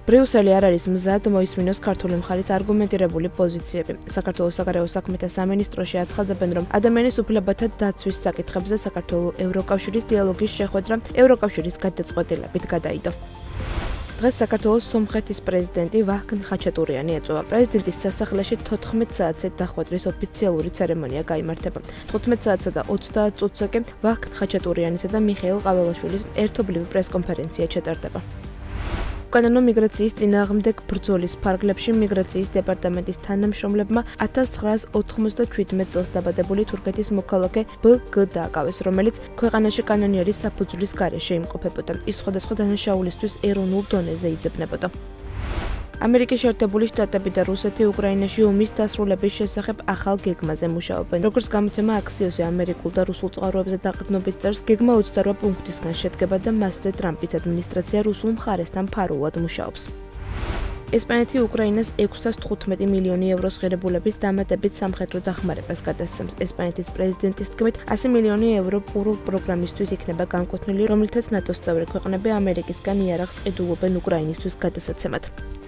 ბრიუსელი არ არის მზად მოისმინოს ქართული მხარის არგუმენტირებული პოზიციები. საქართველოს საგარეო საქმეთა სამინისტროში აცხადებენ, რომ ადამიანის უფლებათა დაცვის საკითხებზე საქართველოს ევროკავშირის დიალოგის შეხვედრა ევროკავშირის გადაწყვეტილებით გადაიდო. დღეს საქართველოს სომხეთის პრეზიდენტი ვაჰგნ ხაჩატურიანი ეწოვა. პრეზიდენტის სასახლეში 14 საათზე დახვედრის ოფიციალური ცერემონია გაიმართება. 15 საათსა და 30 წუთზე კი ვაჰგნ ხაჩატურიანისა და მიხეილ ყაველაშვილის ერთობლივი პრესკონფერენცია ჩატარდება. უკანონო მიგრაციის წინააღმდეგ ბრძოლის ფარგლებში მიგრაციის დეპარტამენტის თანამშრომლებმა 1997 წელს დაბადებული თურქეთის მოქალაქე ბგ დააკავეს, რომელიც ქვეყანაში კანონიერი საფუძვლის გარეშე იმყოფებოდა. ის სხვადასხვა დანაშაულისთვის ეროვნულ დონეზე იძებნებოდა. ამერიკის შეერთებული შტატები და რუსეთი უკრაინაში ომის დასრულების შესახებ ახალ გეგმაზე მუშაობენ. როგორც გამოცემა აქსიოსი ამერიკულ და რუსულ წყაროებზე დაყრდნობით წერს, გეგმა 28 პუნქტისგან შედგება და მასზე ტრამპის ადმინისტრაცია რუსულ მხარესთან ფარულად მუშაობს. ესპანეთი უკრაინას 615 მილიონი ევროს ღირებულების დამატებით სამხედრო დახმარებას გადასცემს. ესპანეთის პრეზიდენტის თქმით, 100 მილიონი euро პურულ პროგრამისთვის იქნება განკუთვნილი, რომლითაც ნატოს წევრი ქვეყნები ამერიკისგან იარაღს ყიდულობენ უკრაინისთვის გადასაცემად.